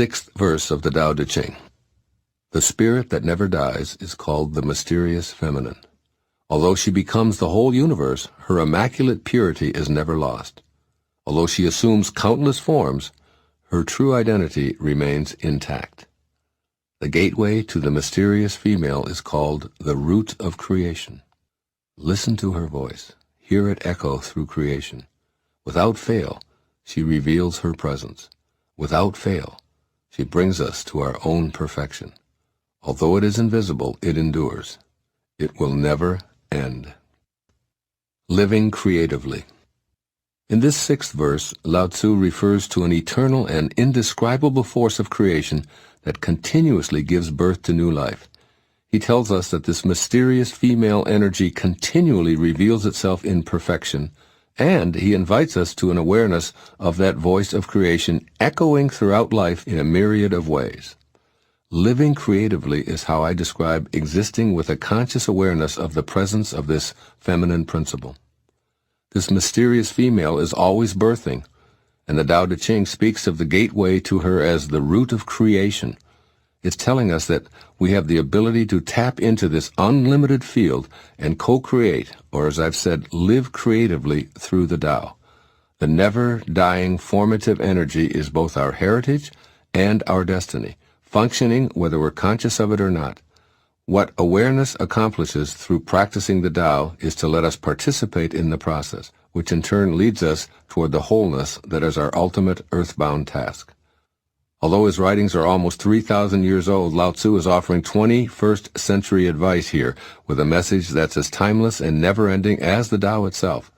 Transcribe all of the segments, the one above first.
Sixth verse of the Tao Te Ching. The spirit that never dies is called the mysterious feminine. Although she becomes the whole universe, her immaculate purity is never lost. Although she assumes countless forms, her true identity remains intact. The gateway to the mysterious female is called the root of creation. Listen to her voice. Hear it echo through creation. Without fail, she reveals her presence. Without fail, she brings us to our own perfection. Although it is invisible, it endures. It will never end. Living creatively. In this sixth verse, Lao Tzu refers to an eternal and indescribable force of creation that continuously gives birth to new life. He tells us that this mysterious female energy continually reveals itself in perfection, and he invites us to an awareness of that voice of creation echoing throughout life in a myriad of ways. Living creatively is how I describe existing with a conscious awareness of the presence of this feminine principle. This mysterious female is always birthing, and the Tao Te Ching speaks of the gateway to her as the root of creation. It's telling us that we have the ability to tap into this unlimited field and co-create, or as I've said, live creatively through the Tao. The never-dying formative energy is both our heritage and our destiny, functioning whether we're conscious of it or not. What awareness accomplishes through practicing the Tao is to let us participate in the process, which in turn leads us toward the wholeness that is our ultimate earthbound task. Although his writings are almost 3,000 years old, Lao Tzu is offering 21st century advice here with a message that's as timeless and never-ending as the Tao itself.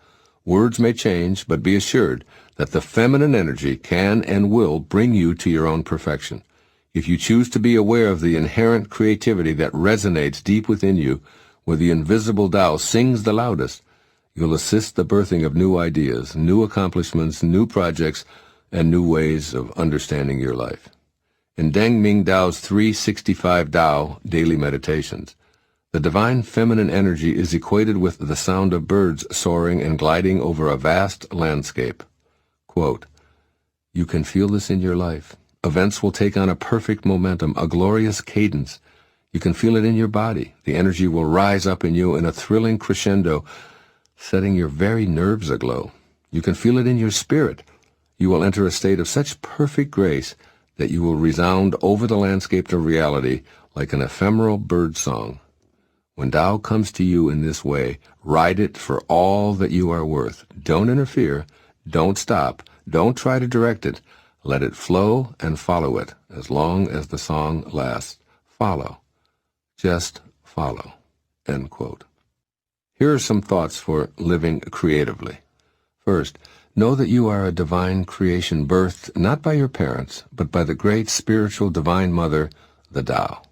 Words may change, but be assured that the feminine energy can and will bring you to your own perfection. If you choose to be aware of the inherent creativity that resonates deep within you, where the invisible Tao sings the loudest, you'll assist the birthing of new ideas, new accomplishments, new projects, and new ways of understanding your life. In Deng Ming Dao's 365 Tao daily meditations, the divine feminine energy is equated with the sound of birds soaring and gliding over a vast landscape. Quote, "You can feel this in your life. Events will take on a perfect momentum, a glorious cadence. You can feel it in your body. The energy will rise up in you in a thrilling crescendo, setting your very nerves aglow. You can feel it in your spirit. You will enter a state of such perfect grace that you will resound over the landscape of reality like an ephemeral bird song. When Tao comes to you in this way, ride it for all that you are worth. Don't interfere. Don't stop. Don't try to direct it. Let it flow and follow it as long as the song lasts. Follow. Just follow." End quote. Here are some thoughts for living creatively. First, know that you are a divine creation birthed not by your parents, but by the great spiritual divine mother, the Tao.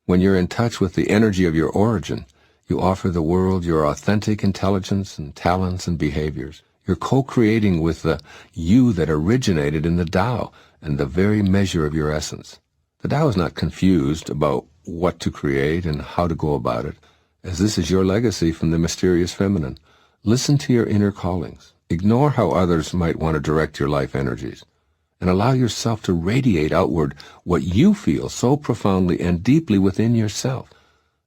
When you're in touch with the energy of your origin, you offer the world your authentic intelligence and talents and behaviors. You're co-creating with the you that originated in the Tao and the very measure of your essence. The Tao is not confused about what to create and how to go about it, as this is your legacy from the mysterious feminine. Listen to your inner callings. Ignore how others might want to direct your life energies, and allow yourself to radiate outward what you feel so profoundly and deeply within yourself.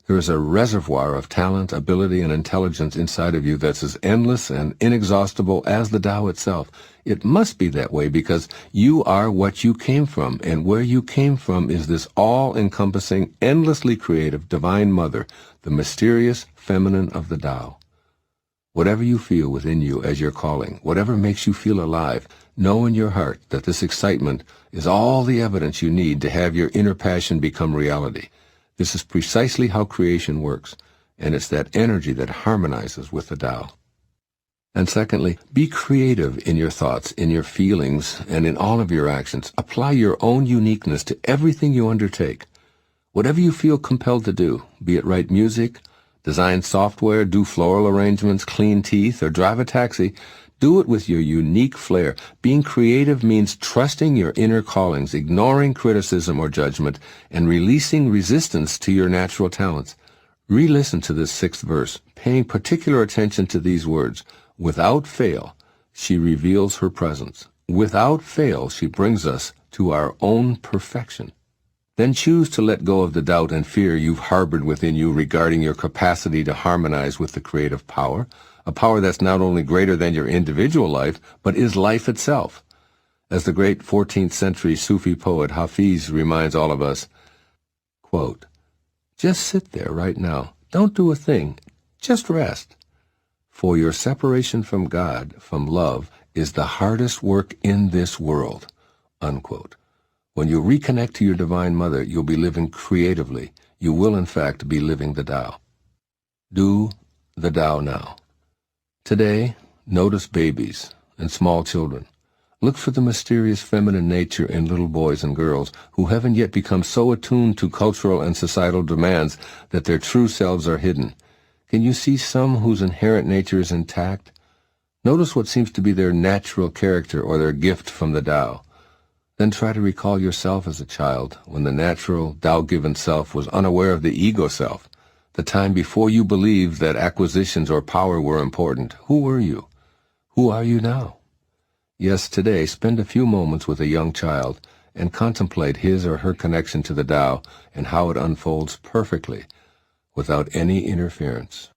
There is a reservoir of talent, ability, and intelligence inside of you that's as endless and inexhaustible as the Tao itself. It must be that way because you are what you came from, and where you came from is this all-encompassing, endlessly creative Divine Mother, the mysterious feminine of the Tao. Whatever you feel within you as your calling, whatever makes you feel alive, know in your heart that this excitement is all the evidence you need to have your inner passion become reality. This is precisely how creation works, and it's that energy that harmonizes with the Tao. And secondly, be creative in your thoughts, in your feelings, and in all of your actions. Apply your own uniqueness to everything you undertake. Whatever you feel compelled to do, be it write music, design software, do floral arrangements, clean teeth, or drive a taxi, do it with your unique flair. Being creative means trusting your inner callings, ignoring criticism or judgment, and releasing resistance to your natural talents. Re-listen to this sixth verse, paying particular attention to these words. Without fail, she reveals her presence. Without fail, she brings us to our own perfection. Then choose to let go of the doubt and fear you've harbored within you regarding your capacity to harmonize with the creative power, a power that's not only greater than your individual life, but is life itself. As the great 14th century Sufi poet Hafiz reminds all of us, quote, "Just sit there right now. Don't do a thing. Just rest. For your separation from God, from love, is the hardest work in this world." Unquote. When you reconnect to your Divine Mother, you'll be living creatively. You will, in fact, be living the Tao. Do the Tao now. Today, notice babies and small children. Look for the mysterious feminine nature in little boys and girls who haven't yet become so attuned to cultural and societal demands that their true selves are hidden. Can you see some whose inherent nature is intact? Notice what seems to be their natural character or their gift from the Tao. Then try to recall yourself as a child, when the natural, Tao-given self was unaware of the ego self, the time before you believed that acquisitions or power were important. Who were you? Who are you now? Yes, today, spend a few moments with a young child and contemplate his or her connection to the Tao and how it unfolds perfectly, without any interference.